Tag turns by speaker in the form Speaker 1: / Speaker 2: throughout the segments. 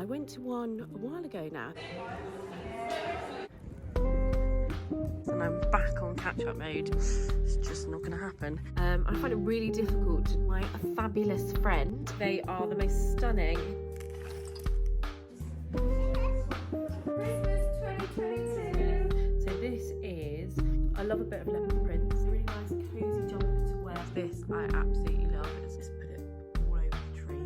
Speaker 1: I went to one a while ago now. And I'm back on catch-up mode. It's just not going to happen. I find it really difficult. My fabulous friend, they are the most stunning. Christmas 2022. So this is, I love a bit of leopard print. It's a really nice cozy jumper to wear. This I absolutely love. Let's just put it all over the tree.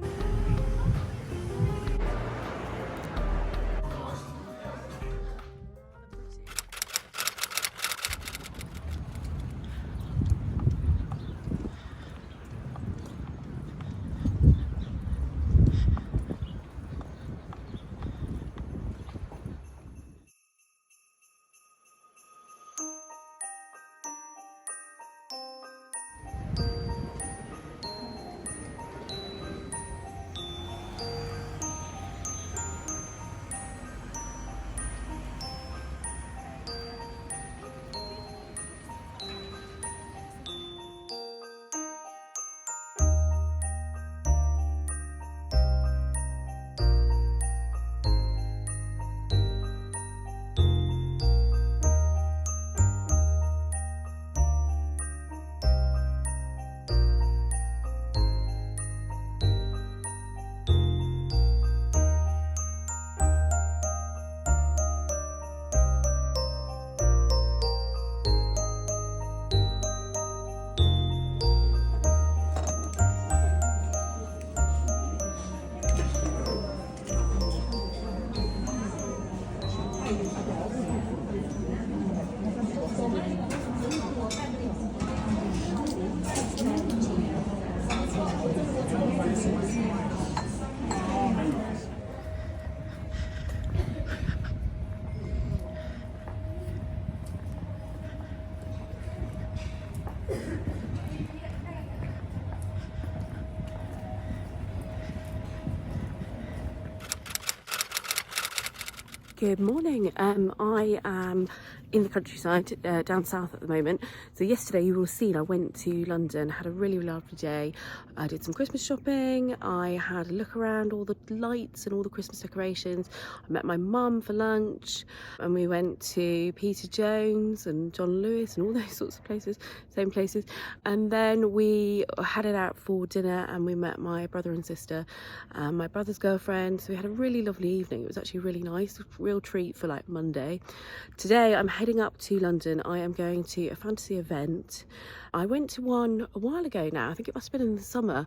Speaker 1: Good morning. I am in the countryside down south at the moment. So yesterday you will have seen I went to London, had a really lovely day. I did some Christmas shopping. I had a look around all the lights and all the Christmas decorations. I met my mum for lunch and we went to Peter Jones and John Lewis and all those sorts of places, same places. And then we headed out for dinner and we met my brother and sister and my brother's girlfriend. So we had a really lovely evening. It was actually really nice. Real treat for like Monday. Today I'm heading up to London. I am going to a Fantasie event. I went to one a while ago now. I think it must have been in the summer.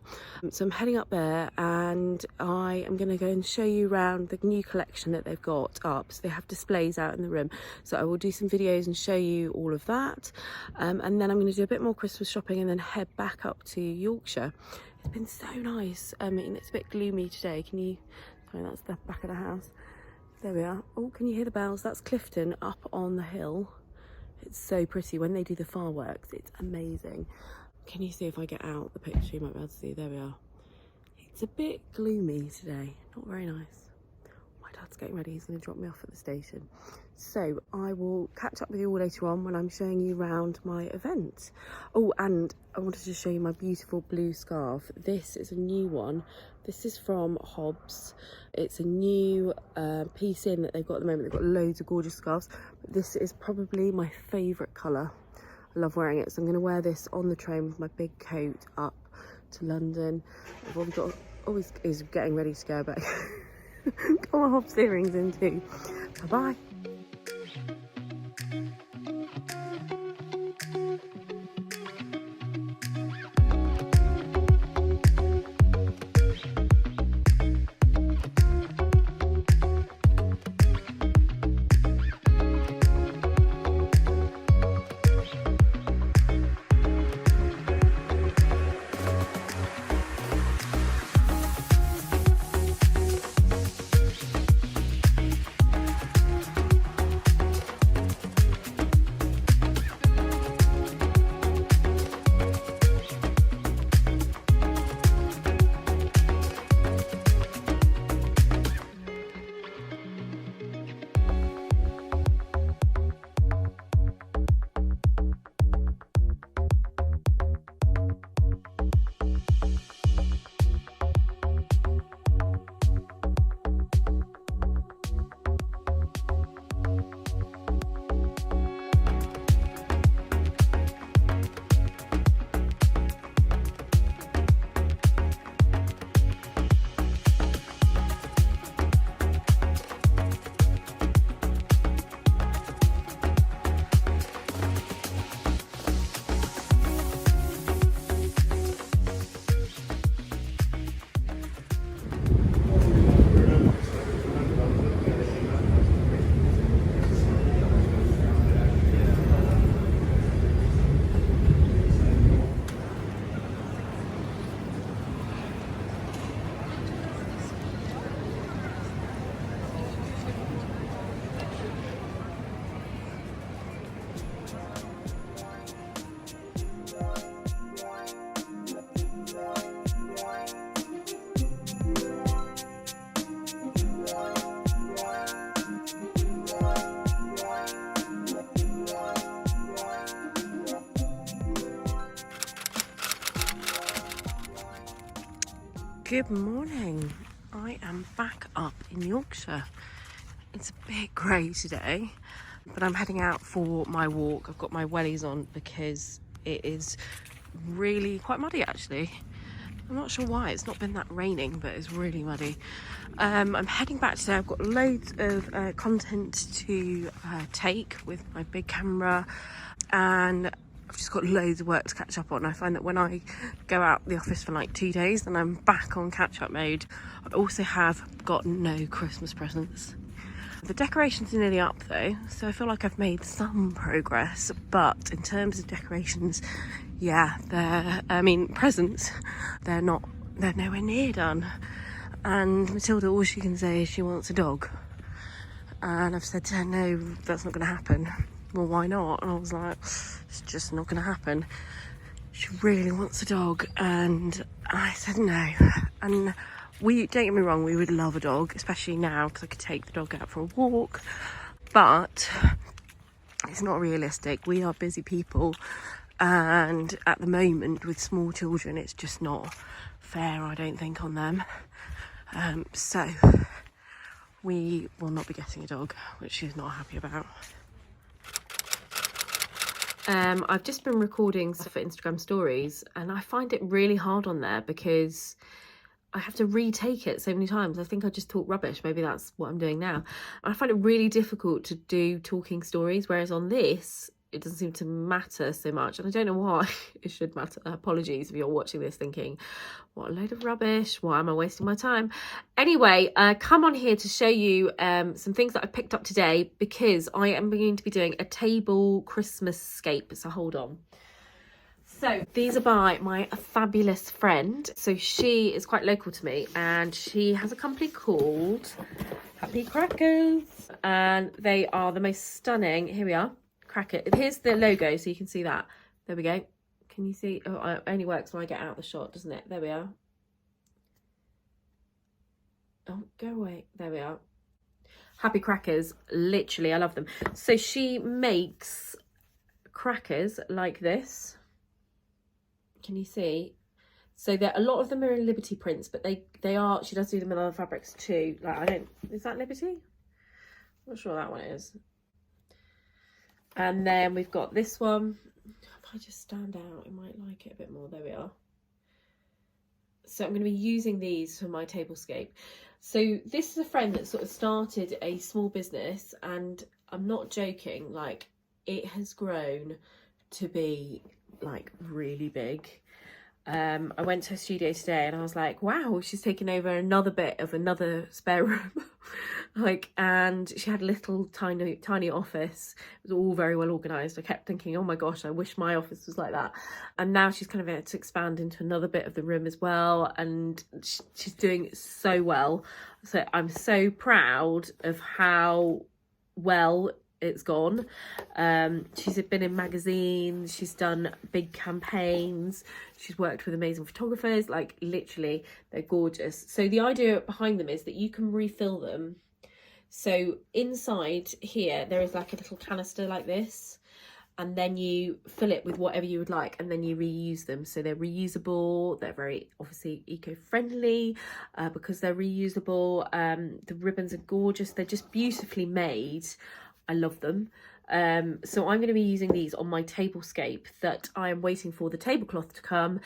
Speaker 1: So I'm heading up there and I am going to go and show you around the new collection that they've got up. So they have displays out in the room. So I will do some videos and show you all of that. And then I'm going to do a bit more Christmas shopping and then head back up to Yorkshire. It's been so nice. I mean, it's a bit gloomy today. Can you... Sorry, that's the back of the house. There we are. Oh, can you hear the bells? That's Clifton up on the hill. It's so pretty. When they do the fireworks, it's amazing. Can you see if I get out the picture? You might be able to see. There we are. It's a bit gloomy today. Not very nice. My dad's getting ready. He's going to drop me off at the station. So I will catch up with you all later on when I'm showing you around my event. Oh, and I wanted to show you my beautiful blue scarf. This is a new one. This is from Hobbs. It's a new piece in that they've got at the moment. They've got loads of gorgeous scarves. But this is probably my favourite colour. I love wearing it. So I'm going to wear this on the train with my big coat up to London. I've already got... Oh, he's getting ready to go back. Got my Hobbs earrings in too. Bye-bye. Good morning. I am back up in Yorkshire. It's a bit grey today, but I'm heading out for my walk. I've got my wellies on because it is really quite muddy actually. I'm not sure why, it's not been that raining, but it's really muddy. I'm heading back today. I've got loads of content to take with my big camera, and I've just got loads of work to catch up on. I find that when I go out the office for like 2 days, then I'm back on catch-up mode. I also have got no Christmas presents. The decorations are nearly up though, so I feel like I've made some progress, but in terms of decorations, yeah, presents, they're nowhere near done. And Matilda, all she can say is she wants a dog. And I've said to her, no, that's not going to happen. Well, why not? And I was like, it's just not going to happen. She really wants a dog. And I said no. And don't get me wrong, we would love a dog, especially now because I could take the dog out for a walk. But it's not realistic. We are busy people. And at the moment with small children, it's just not fair, I don't think, on them. So we will not be getting a dog, which she's not happy about. I've just been recording stuff for Instagram stories, and I find it really hard on there because I have to retake it so many times. I think I just talk rubbish. Maybe that's what I'm doing now. I find it really difficult to do talking stories, whereas on this, it doesn't seem to matter so much. And I don't know why it should matter. Apologies if you're watching this thinking, what a load of rubbish. Why am I wasting my time? Anyway, come on here to show you some things that I picked up today because I am going to be doing a table Christmas scape. So hold on. So these are by my fabulous friend. So she is quite local to me and she has a company called Happy Crackers. And they are the most stunning. Here we are. Cracker. Here's the logo so you can see that. There we go. Can you see? Oh, it only works when I get out of the shot, doesn't it? There we are. Oh, go away. There we are. Happy Crackers. Literally, I love them. So she makes crackers like this. Can you see? So a lot of them are in Liberty prints, but they are, she does do them in other fabrics too. Like, is that Liberty? I'm not sure that one is. And then we've got this one. If I just stand out, I might like it a bit more. There we are. So I'm going to be using these for my tablescape. So this is a friend that sort of started a small business, and I'm not joking, like it has grown to be like really big. I went to her studio today and I was like, wow, she's taken over another bit of another spare room. And she had a little tiny office. It was all very well organised. I kept thinking, oh my gosh, I wish my office was like that. And now she's kind of able to expand into another bit of the room as well. And she's doing so well. So I'm so proud of how well it's gone. She's been in magazines, she's done big campaigns, she's worked with amazing photographers, like literally they're gorgeous. So the idea behind them is that you can refill them. So inside here there is like a little canister like this, and then you fill it with whatever you would like, and then you reuse them. So they're reusable, they're very obviously eco-friendly because they're reusable. The ribbons are gorgeous, they're just beautifully made. I love them. So I'm going to be using these on my tablescape that I am waiting for the tablecloth to come.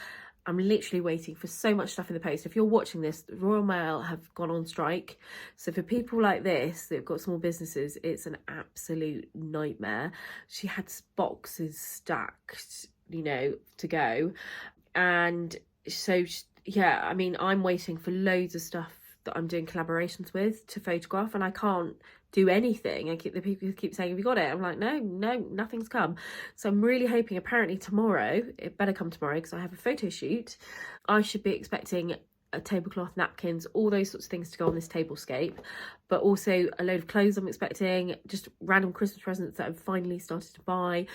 Speaker 1: I'm literally waiting for so much stuff in the post. If you're watching this, the Royal Mail have gone on strike. So for people like this, that've got small businesses, it's an absolute nightmare. She had boxes stacked, you know, to go. And so, yeah, I mean, I'm waiting for loads of stuff that I'm doing collaborations with to photograph, and I can't do anything. The people keep saying, have you got it? I'm like, no, nothing's come. So I'm really hoping, apparently tomorrow, it better come tomorrow because I have a photo shoot. I should be expecting a tablecloth, napkins, all those sorts of things to go on this tablescape, but also a load of clothes I'm expecting, just random Christmas presents that I've finally started to buy,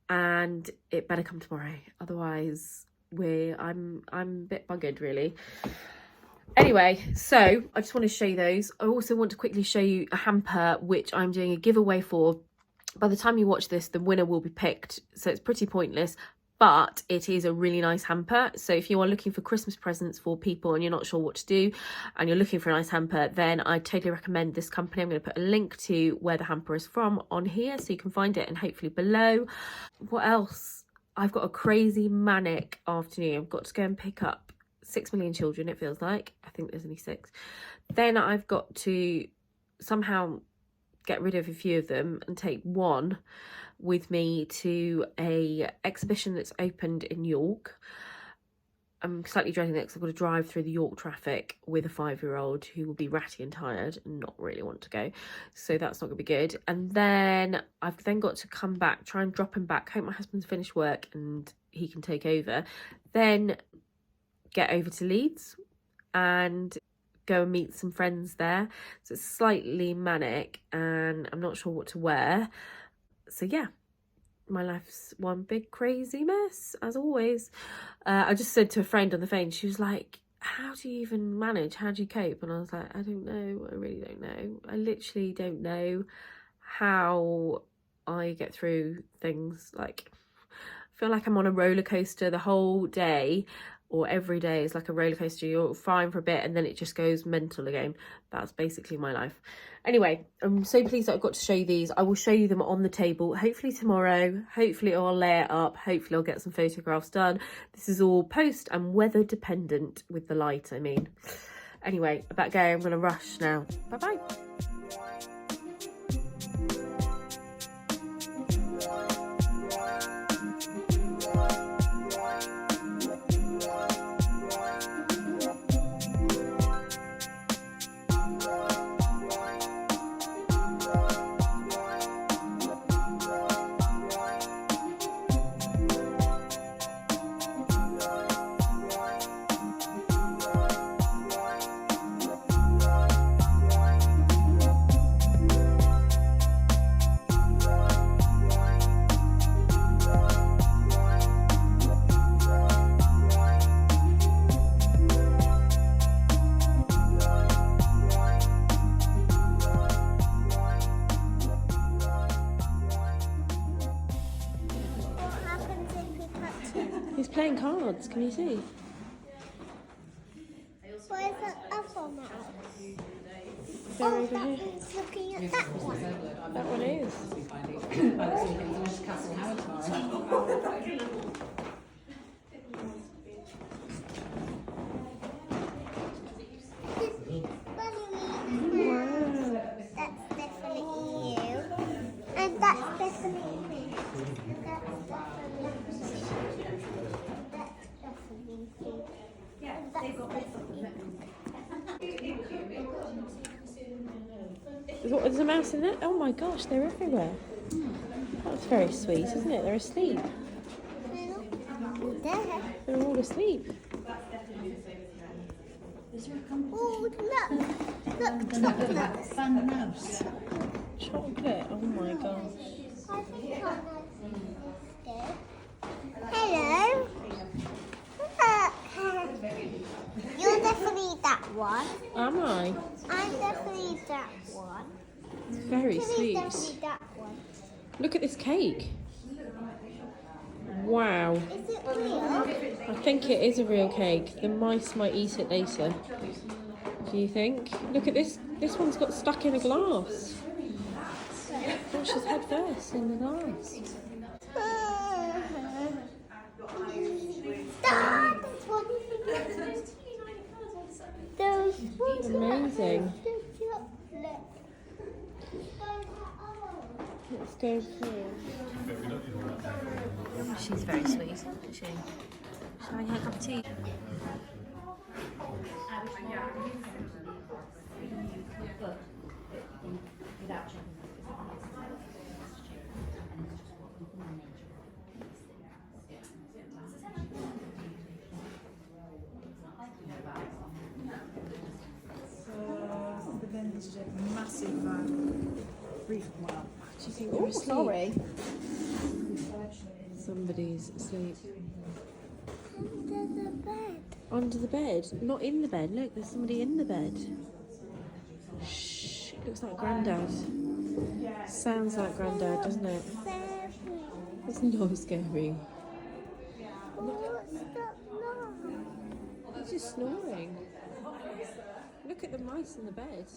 Speaker 1: and it better come tomorrow. Otherwise, I'm a bit buggered really. Anyway, so I just want to show you those. I also want to quickly show you a hamper which I'm doing a giveaway for. By the time you watch this, the winner will be picked, so it's pretty pointless, but it is a really nice hamper. So if you are looking for Christmas presents for people and you're not sure what to do and you're looking for a nice hamper, then I totally recommend this company. I'm going to put a link to where the hamper is from on here so you can find it, and hopefully below. What else? I've got a crazy manic afternoon. I've got to go and pick up 6 million children, it feels like. I think there's only 6. Then I've got to somehow get rid of a few of them and take one with me to a exhibition that's opened in York. I'm slightly dreading it because I've got to drive through the York traffic with a 5-year-old who will be ratty and tired and not really want to go. So that's not going to be good. And then I've then got to come back, try and drop him back. Hope my husband's finished work and he can take over. Then get over to Leeds and go and meet some friends there. So it's slightly manic and I'm not sure what to wear. So yeah, my life's one big crazy mess, as always. I just said to a friend on the phone, she was like, how do you even manage? How do you cope? And I was like, I don't know. I really don't know. I literally don't know how I get through things. Like, I feel like I'm on a roller coaster the whole day, or every day is like a roller coaster. You're fine for a bit and then it just goes mental again. That's basically my life. Anyway, I'm so pleased that I've got to show you these. I will show you them on the table, hopefully tomorrow. Hopefully I'll lay it up. Hopefully I'll get some photographs done. This is all post and weather dependent with the light, I mean. Anyway, I better go. I'm going to rush now. Bye-bye. He's playing cards, can you see?
Speaker 2: Why is that other mouse?
Speaker 1: They're
Speaker 2: Oh,
Speaker 1: over
Speaker 2: that
Speaker 1: here.
Speaker 2: one's looking at that one.
Speaker 1: That one is.
Speaker 2: That's definitely you. And that's definitely me. That's definitely you. And that's definitely
Speaker 1: There's a mouse in there? Oh my gosh, they're everywhere. That's very sweet, isn't it? They're asleep.
Speaker 2: there.
Speaker 1: They're all asleep.
Speaker 2: Oh, look, chocolate.
Speaker 3: Fun mouse.
Speaker 1: Chocolate, oh my gosh.
Speaker 2: I think I know this. Hello. Look. You're definitely that one.
Speaker 1: Am I?
Speaker 2: I'm definitely that one.
Speaker 1: It's very
Speaker 2: Kimmy's
Speaker 1: sweet.
Speaker 2: definitely that one.
Speaker 1: Look at this cake. Wow.
Speaker 2: Is it real?
Speaker 1: I think it is a real cake. The mice might eat it later. Do you think? Look at this. This one's got stuck in a glass. Oh, she's head first in the glass.
Speaker 2: Stop! Those ones
Speaker 1: Amazing.
Speaker 2: the chocolate.
Speaker 1: Let's go through.
Speaker 4: She's very sweet, isn't she? She's having her cup of tea.
Speaker 3: The vendors did a massive wreath. Wow.
Speaker 1: Do you think they're asleep?
Speaker 3: Sorry.
Speaker 1: Somebody's asleep.
Speaker 2: Under the bed.
Speaker 1: Under the bed? Not in the bed. Look, there's somebody in the bed. Shh. It looks like Grandad. Sounds like Grandad, doesn't it? It's not scary. is snoring. Look at the mice in the bed.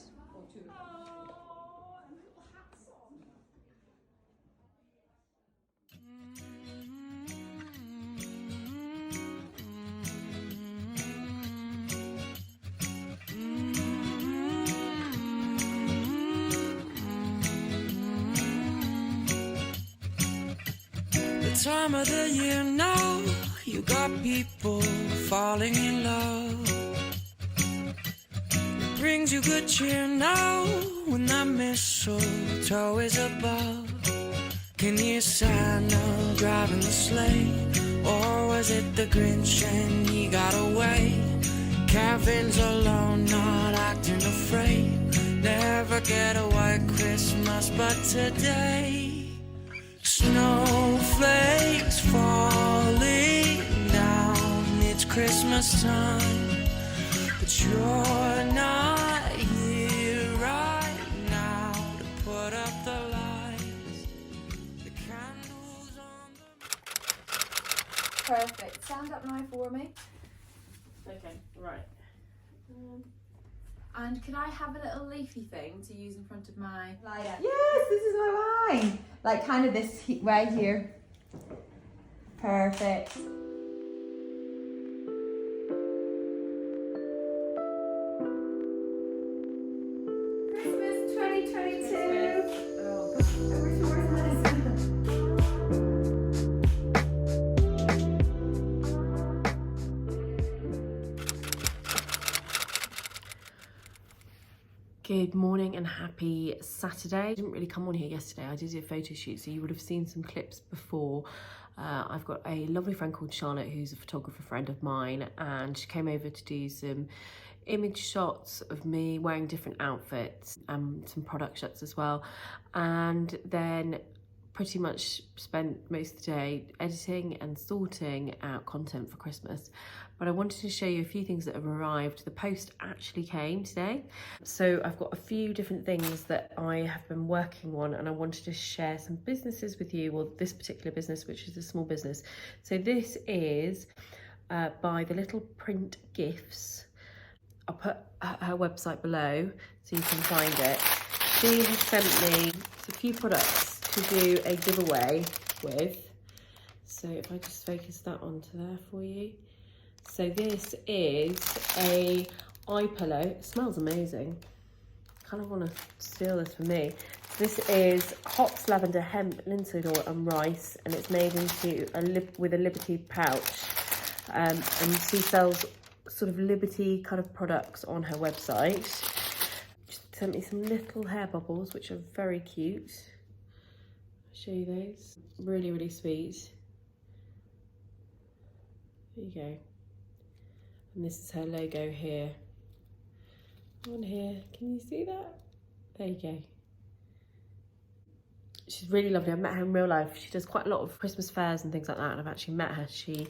Speaker 5: Time of the year now, you got people falling in love. It brings you good cheer now when that mistletoe is above. Can you Santa driving the sleigh, or was it the Grinch and he got away? Kevin's alone, not acting afraid. Never get a white Christmas, but today snowflakes falling down, it's Christmas time, but you're not here right now to put up the lights, the candles on the...
Speaker 4: Perfect. Stand up now for me.
Speaker 1: Okay, right.
Speaker 4: And could I have a little leafy thing to use in front of my lighter?
Speaker 6: Yes, this is my wine. Like kind of this way here. Perfect. Christmas 2022.
Speaker 1: Oh.
Speaker 6: I wish more than this.
Speaker 1: Good morning and happy Saturday. I didn't really come on here yesterday. I did a photo shoot, so you would have seen some clips before. I've got a lovely friend called Charlotte who's a photographer friend of mine, and she came over to do some image shots of me wearing different outfits and some product shots as well, and then pretty much spent most of the day editing and sorting out content for Christmas. But I wanted to show you a few things that have arrived. The post actually came today. So I've got a few different things that I have been working on, and I wanted to share some businesses with you, or this particular business, which is a small business. So this is by the Little Print Gifts. I'll put her website below so you can find it. She has sent me a few products to do a giveaway with. So if I just focus that onto there for you. So this is a eye pillow. It smells amazing. Kind of want to steal this for me. This is hops, lavender, hemp, linseed oil and rice, and it's made into with a Liberty pouch. And she sells sort of Liberty kind of products on her website. She sent me some little hair bubbles, which are very cute. I'll show you those. Really, really sweet. There you go. And this is her logo here. On here, can you see that? There you go. She's really lovely. I've met her in real life. She does quite a lot of Christmas fairs and things like that, and I've actually met her. She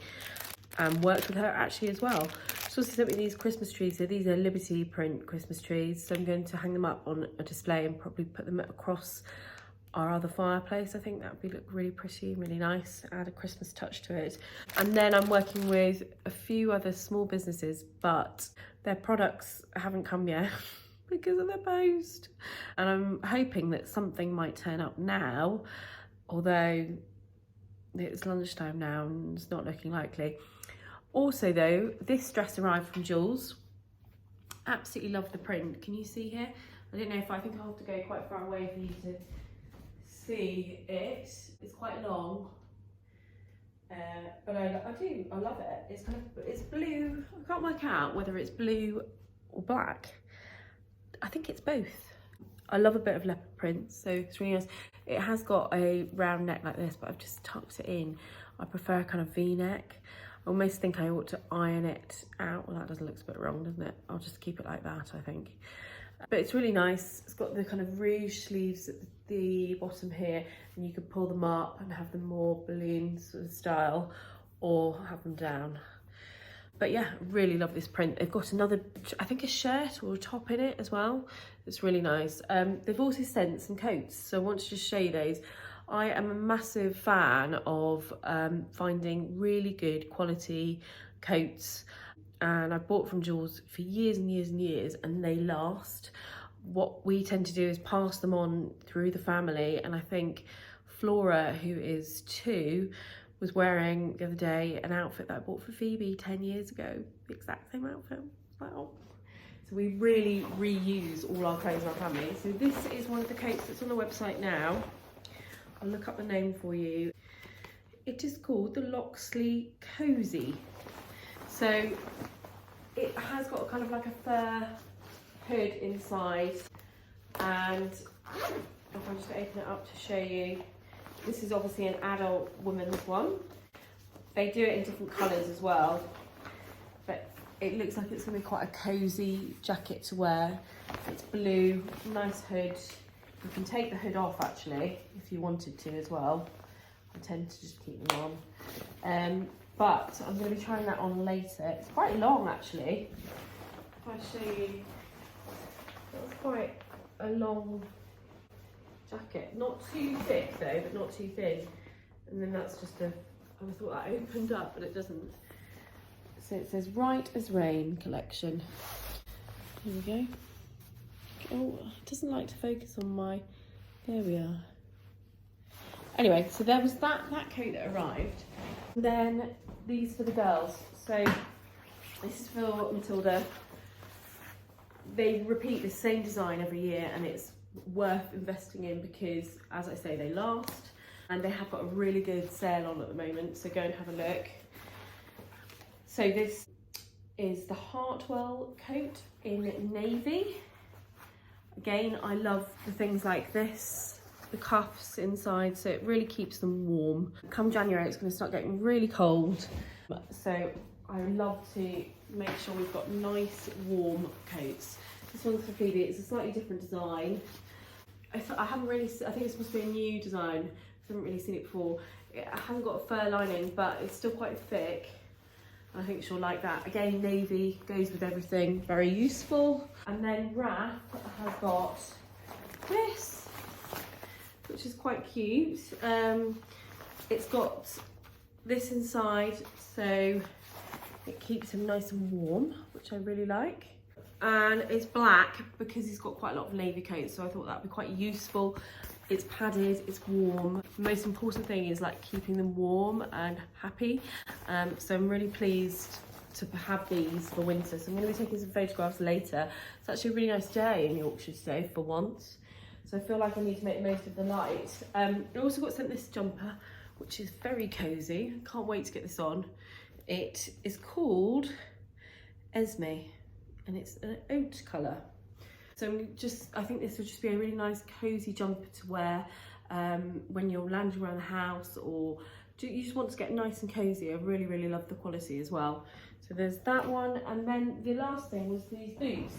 Speaker 1: worked with her actually as well. She also sent me these Christmas trees. So these are Liberty print Christmas trees. So I'm going to hang them up on a display and probably put them across our other fireplace. I think that would look really pretty, really nice, add a Christmas touch to it. And then I'm working with a few other small businesses, but their products haven't come yet because of their post. And I'm hoping that something might turn up now, although it's lunchtime now and it's not looking likely. Also though, this dress arrived from Jules. Absolutely love the print. Can you see here? I don't know if I think I'll have to go quite far away for you to see it. It's quite long, but I love it. It's kind of, it's blue. I can't work out whether it's blue or black. I think it's both. I love a bit of leopard print, so it's really nice. It has got a round neck like this, but I've just tucked it in. I prefer a kind of V-neck. I almost think I ought to iron it out. Well, that doesn't look a bit wrong, doesn't it? I'll just keep it like that, I think. But it's really nice. It's got the kind of ruche sleeves at the bottom here, and you could pull them up and have them more balloon sort of style, or have them down. But yeah, really love this print. They've got another, I think a shirt or a top in it as well. It's really nice. They've also sent some coats, so I want to just show you those. I am a massive fan of finding really good quality coats. and I've bought from Jules for years and years and years, and they last. What we tend to do is pass them on through the family, and I think Flora, who is 2, was wearing the other day an outfit that I bought for Phoebe 10 years ago, the exact same outfit. Wow. So we really reuse all our clothes in our family. So this is one of the coats that's on the website now. I'll look up the name for you. It is called the Loxley Cozy. So it has got kind of like a fur hood inside, and if I just open it up to show you, this is obviously an adult woman's one. They do it in different colours as well, but it looks like it's going to be quite a cosy jacket to wear. It's blue, nice hood. You can take the hood off actually if you wanted to as well. I tend to just keep them on. But I'm going to be trying that on later. It's quite long actually. If I show you, it's quite a long jacket. Not too thick though, but not too thin. And then that's just a, I thought that opened up, but it doesn't. So it says RYYZN collection. Here we go. Oh, it doesn't like to focus on my, there we are. Anyway, so there was that coat that arrived. And then these for the girls. So this is for Matilda. They repeat the same design every year, and it's worth investing in because, as I say, they last, and they have got a really good sale on at the moment, so go and have a look. So this is the Hartwell coat in navy. Again, I love the things like this, the cuffs inside, so it really keeps them warm. Come January, it's going to start getting really cold, so I love to make sure we've got nice warm coats. This one's for Phoebe. It's a slightly different design. I haven't really, I think it's supposed to be a new design. I haven't really seen it before. It hasn't got a fur lining, but it's still quite thick. I think she'll like that. Again, navy goes with everything, very useful. And then Raph has got this, which is quite cute. It's got this inside, so it keeps him nice and warm, which I really like. And it's black because he's got quite a lot of navy coats, so I thought that would be quite useful. It's padded, it's warm. The most important thing is like keeping them warm and happy. So I'm really pleased to have these for winter. So I'm going to be taking some photographs later. It's actually a really nice day in Yorkshire today for once. So I feel like I need to make the most of the light. I also got sent this jumper, which is very cosy. Can't wait to get this on. It is called Esme, and it's an oat colour. So I think this would just be a really nice cosy jumper to wear when you're lounging around the house, or you just want to get nice and cosy. I really, really love the quality as well. So there's that one, and then the last thing was these boots.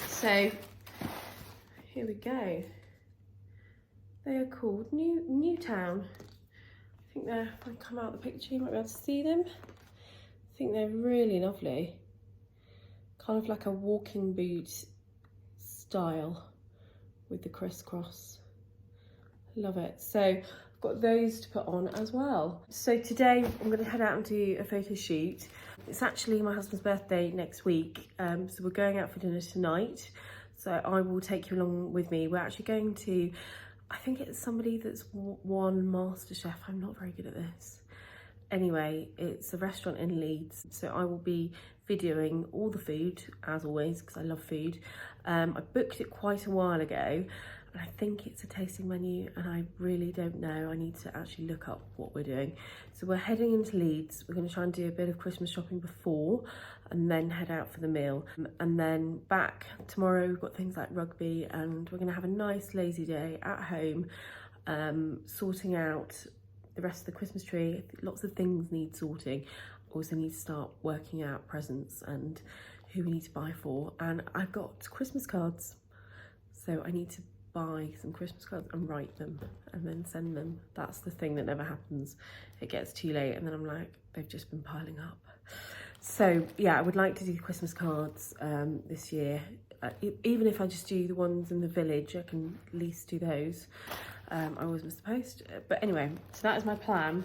Speaker 1: So here we go. They are called Newtown. I think they're, if I come out the picture, you might be able to see them. I think they're really lovely. Kind of like a walking boot style with the crisscross. Love it. So I've got those to put on as well. So today I'm going to head out and do a photo shoot. It's actually my husband's birthday next week, so we're going out for dinner tonight. So I will take you along with me. We're actually going to, I think it's somebody that's won MasterChef. I'm not very good at this. Anyway, it's a restaurant in Leeds, so I will be videoing all the food, as always, because I love food. I booked it quite a while ago, and I think it's a tasting menu, and I really don't know. I need to actually look up what we're doing. So we're heading into Leeds. We're going to try and do a bit of Christmas shopping before, and then head out for the meal. And then back tomorrow, we've got things like rugby, and we're going to have a nice lazy day at home, sorting out the rest of the Christmas tree. Lots of things need sorting. Also need to start working out presents and who we need to buy for. And I've got Christmas cards, so I need to buy some Christmas cards and write them and then send them. That's the thing that never happens. It gets too late and then I'm like, they've just been piling up. So yeah, I would like to do Christmas cards this year. Even if I just do the ones in the village, I can at least do those. I always miss the post. But anyway, so that is my plan.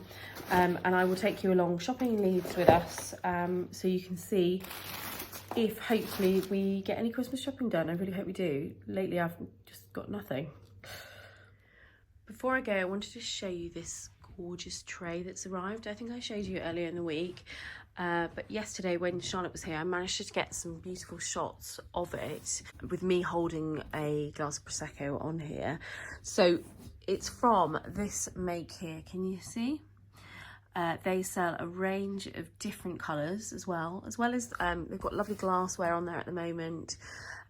Speaker 1: And I will take you along shopping in Leeds with us, so you can see if hopefully we get any Christmas shopping done. I really hope we do. Lately I've just got nothing. Before I go, I wanted to show you this gorgeous tray that's arrived. I think I showed you earlier in the week. But yesterday when Charlotte was here, I managed to get some beautiful shots of it with me holding a glass of Prosecco on here. So it's from this make here, can you see? They sell a range of different colours as well as they've got lovely glassware on there at the moment.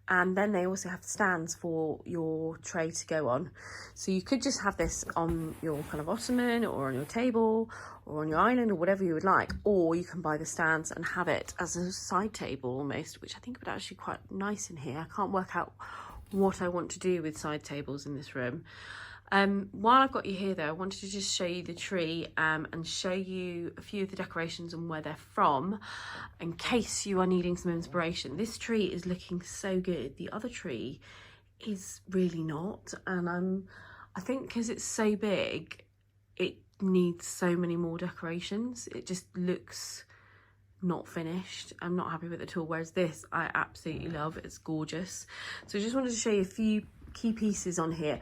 Speaker 1: And then they also have stands for your tray to go on. So you could just have this on your kind of ottoman or on your table or on your island or whatever you would like. Or you can buy the stands and have it as a side table almost, which I think would actually quite nice in here. I can't work out what I want to do with side tables in this room. While I've got you here though, I wanted to just show you the tree and show you a few of the decorations and where they're from, in case you are needing some inspiration. This tree is looking so good. The other tree is really not, and I think because it's so big, it needs so many more decorations. It just looks not finished. I'm not happy with it at all, whereas this I absolutely love. It's gorgeous. So I just wanted to show you a few key pieces on here.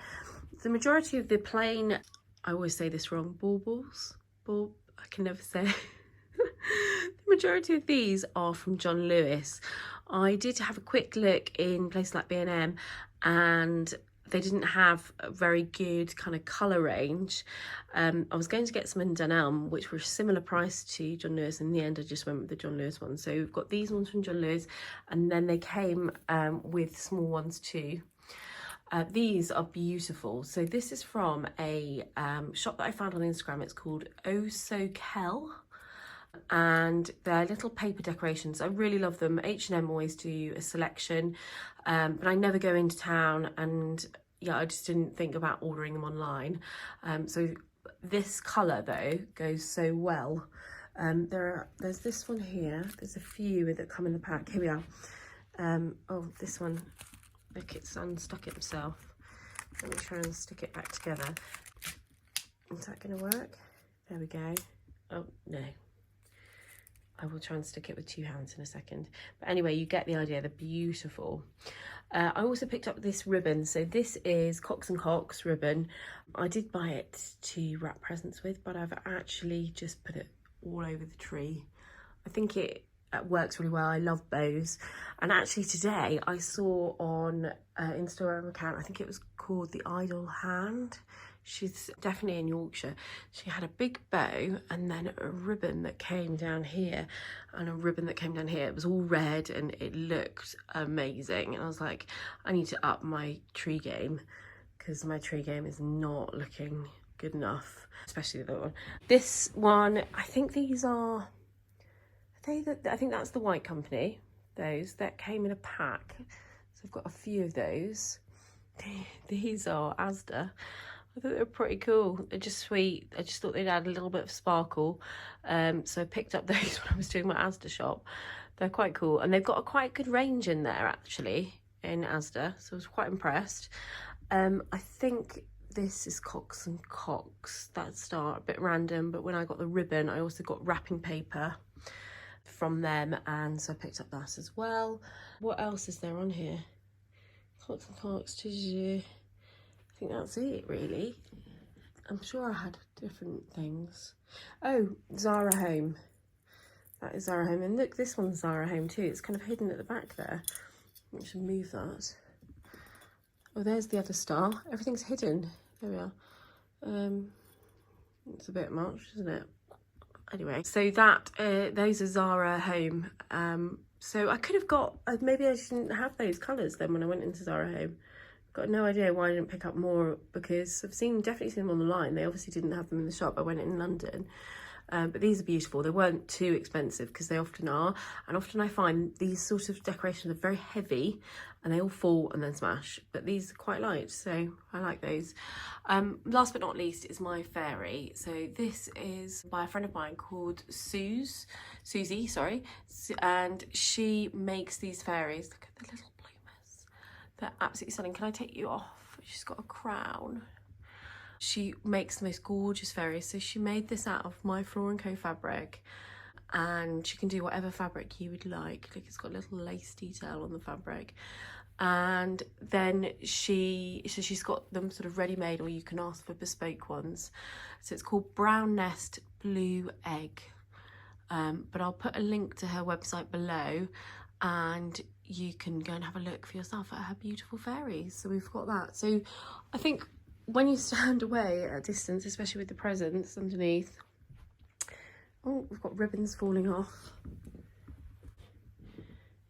Speaker 1: The majority of the plain, I always say this wrong, baubles, I can never say. The majority of these are from John Lewis. I did have a quick look in places like B&M and they didn't have a very good kind of colour range. I was going to get some in Dunelm, which were a similar price to John Lewis. In the end, I just went with the John Lewis ones. So we've got these ones from John Lewis, and then they came with small ones too. These are beautiful. So this is from a shop that I found on Instagram. It's called So Kel, and they're little paper decorations. I really love them. H&M always do a selection, but I never go into town, and yeah, I just didn't think about ordering them online. So this colour though goes so well. There's this one here. There's a few that come in the pack. Here we are. Oh, this one. Look, it's unstuck it himself. Let me try and stick it back together. Is that going to work? There we go. Oh, no. I will try and stick it with two hands in a second. But anyway, you get the idea. They're beautiful. I also picked up this ribbon. So this is Cox & Cox ribbon. I did buy it to wrap presents with, but I've actually just put it all over the tree. I think it works really well. I love bows, and actually today I saw on Instagram account, I think it was called The Idle Hand, she's definitely in Yorkshire. She had a big bow and then a ribbon that came down here and a ribbon that came down here. It was all red and it looked amazing, and I was like, I need to up my tree game because my tree game is not looking good enough, especially the other one. This one, I think these are I think that's the White Company, those that came in a pack. So I've got a few of those. These are Asda. I thought they were pretty cool. They're just sweet. I just thought they'd add a little bit of sparkle. So I picked up those when I was doing my Asda shop. They're quite cool. And they've got a quite good range in there, actually, in Asda. So I was quite impressed. I think this is Cox & Cox. That's a bit random. But when I got the ribbon, I also got wrapping paper from them, and so I picked up that as well. What else is there on here? Cox & Cox, I think that's it really. I'm sure I had different things. Oh, Zara Home. That is Zara Home, and look, this one's Zara Home too. It's kind of hidden at the back there. I should move that. Oh, there's the other star. Everything's hidden. There we are. It's a bit much, isn't it? Anyway, so that those are Zara Home. So I could have got, maybe I shouldn't have those colours then when I went into Zara Home. Got no idea why I didn't pick up more, because I've definitely seen them on the line. They obviously didn't have them in the shop. I went in London. But these are beautiful. They weren't too expensive, because they often are. And often I find these sort of decorations are very heavy and they all fall and then smash. But these are quite light, so I like those. Last but not least is my fairy. So this is by a friend of mine called Susie, sorry. And she makes these fairies. Look at the little bloomers. They're absolutely stunning. Can I take you off? She's got a crown. She makes the most gorgeous fairies. So she made this out of my Floor & Co fabric, and you can do whatever fabric you would like. Like, it's got a little lace detail on the fabric. And then she's got them sort of ready-made, or you can ask for bespoke ones. So it's called Brown Nest Blue Egg. But I'll put a link to her website below, and you can go and have a look for yourself at her beautiful fairies. So we've got that. So I think when you stand away at a distance, especially with the presents underneath, oh, we've got ribbons falling off,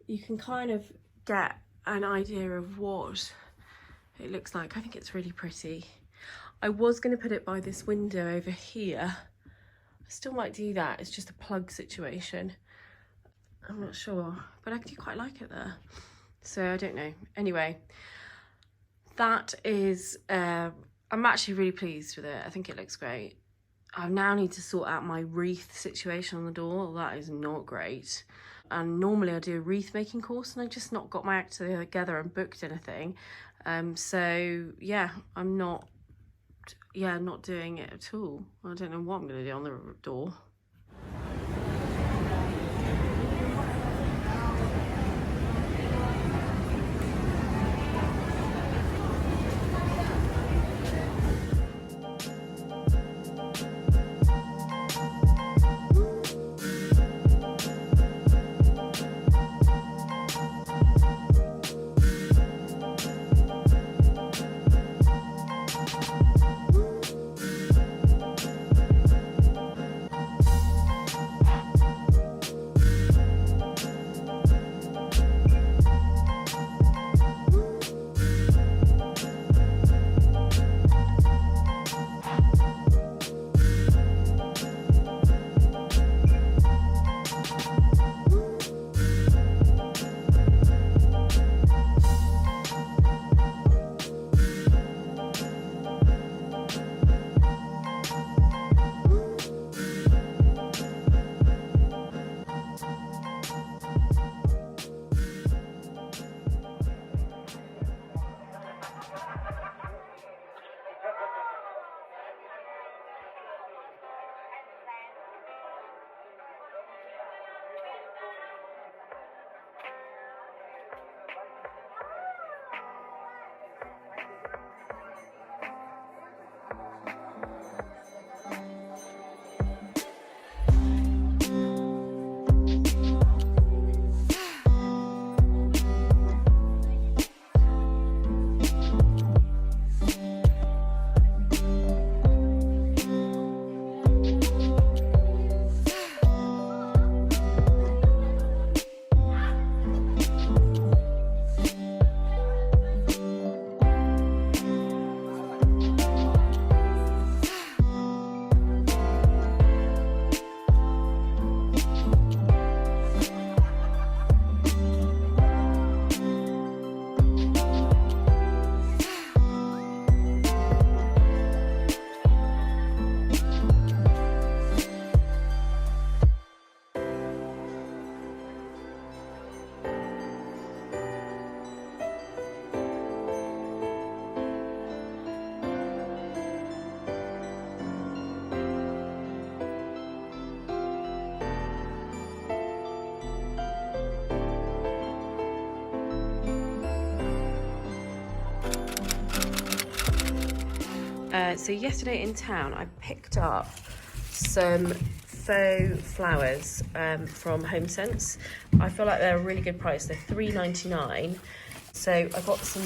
Speaker 1: you can kind of get an idea of what it looks like. I think it's really pretty. I was going to put it by this window over here. I still might do that. It's just a plug situation. I'm not sure, but I do quite like it there. So I don't know. Anyway, that is, I'm actually really pleased with it. I think it looks great. I now need to sort out my wreath situation on the door. That is not great. And normally I do a wreath making course, and I just not got my act together and booked anything. So yeah, I'm not doing it at all. I don't know what I'm going to do on the door. So yesterday in town I picked up some faux flowers from Home Sense. I feel like they're a really good price. They're $3.99. So I got some,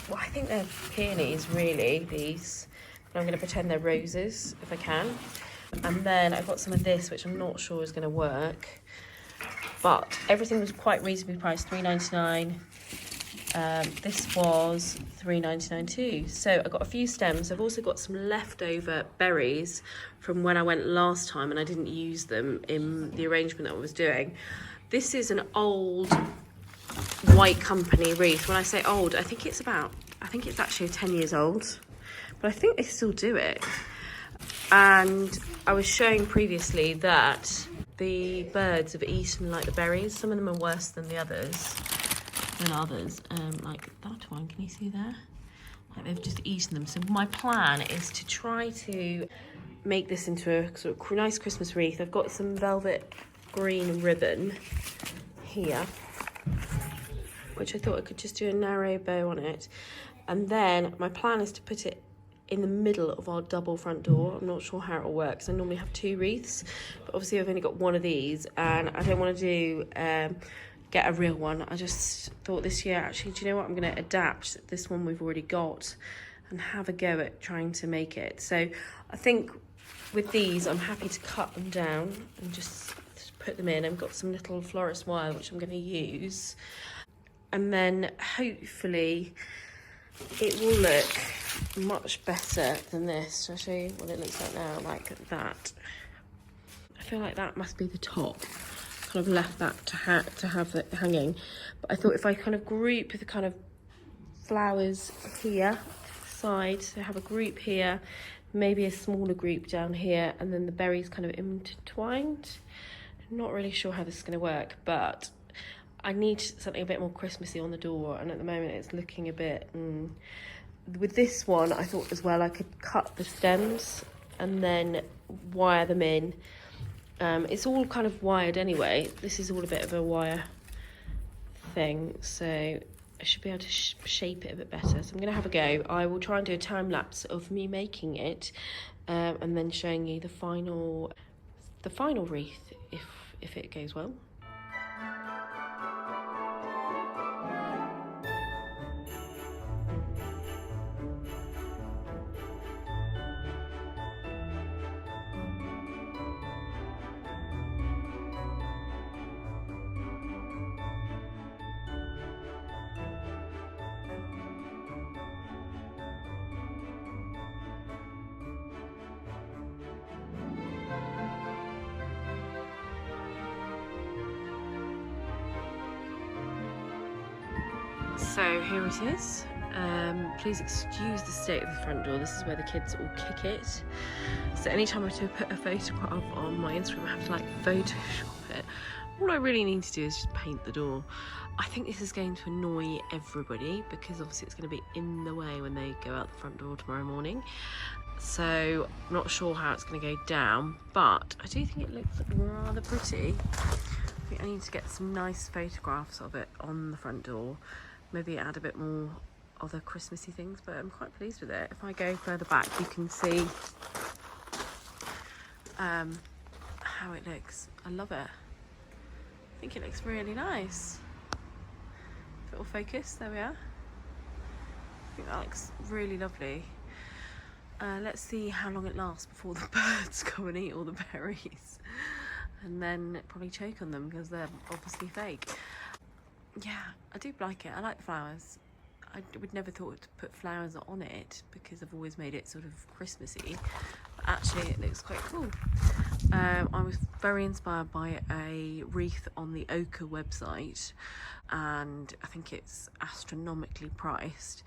Speaker 1: well, I think they're peonies really, these. But I'm going to pretend they're roses if I can. And then I got some of this, which I'm not sure is going to work. But everything was quite reasonably priced, $3.99. This was $3.99 too. So I got a few stems. I've also got some leftover berries from when I went last time and I didn't use them in the arrangement that I was doing. This is an old White Company wreath. When I say old, I think it's actually 10 years old, but I think they still do it. And I was showing previously that the birds have eaten like the berries. Some of them are worse than the others. Like that one, can you see there? like they've just eaten them. So my plan is to try to make this into a sort of nice Christmas wreath. I've got some velvet green ribbon here, which I thought I could just do a narrow bow on it. And then my plan is to put it in the middle of our double front door. I'm not sure how it'll work, because I normally have 2 wreaths, but obviously I've only got one of these, and I don't want to do get a real one. I just thought this year, actually, do you know what, I'm going to adapt this one we've already got and have a go at trying to make it. So I think with these, I'm happy to cut them down and just put them in. I've got some little florist wire which I'm going to use, and then hopefully it will look much better than this. I'll show you what it looks like now, like that. I feel like that must be the top. Kind of left that to have the hanging, but I thought if I kind of group the kind of flowers here side, so have a group here, maybe a smaller group down here, and then the berries kind of intertwined. I'm not really sure how this is going to work, but I need something a bit more Christmassy on the door, and at the moment it's looking a bit with this one. I thought as well I could cut the stems and then wire them in. It's all kind of wired anyway. This is all a bit of a wire thing, so I should be able to shape it a bit better. So I'm going to have a go. I will try and do a time lapse of me making it, and then showing you the final wreath if it goes well. So here it is. Please excuse the state of the front door. This is where the kids all kick it. So anytime I put a photograph on my Instagram, I have to like Photoshop it. All I really need to do is just paint the door. I think this is going to annoy everybody, because obviously it's going to be in the way when they go out the front door tomorrow morning. So I'm not sure how it's going to go down, but I do think it looks rather pretty. I think I need to get some nice photographs of it on the front door. Maybe add a bit more other Christmassy things, but I'm quite pleased with it. If I go further back, you can see how it looks. I love it. I think it looks really nice. If it will focus, there we are. I think that looks really lovely. Let's see how long it lasts before the birds come and eat all the berries, and then probably choke on them because they're obviously fake. Yeah, I do like it. I like the flowers. I would never thought to put flowers on it because I've always made it sort of Christmassy, but actually it looks quite cool. I was very inspired by a wreath on the Ochre website, and I think it's astronomically priced.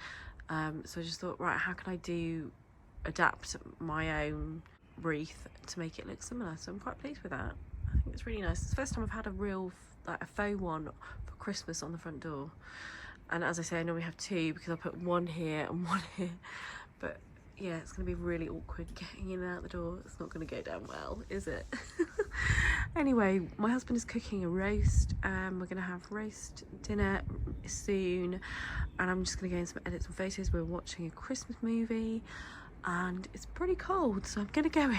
Speaker 1: So I just thought, right, how can I adapt my own wreath to make it look similar? So I'm quite pleased with that. I think it's really nice. It's the first time I've had a real, like a faux one for Christmas on the front door. And as I say, I normally have 2 because I put one here and one here. But yeah, it's going to be really awkward getting in and out the door. It's not going to go down well, is it? Anyway, my husband is cooking a roast. We're going to have roast dinner soon. And I'm just going to go in some edits and photos. We're watching a Christmas movie. And it's pretty cold, so I'm going to go in.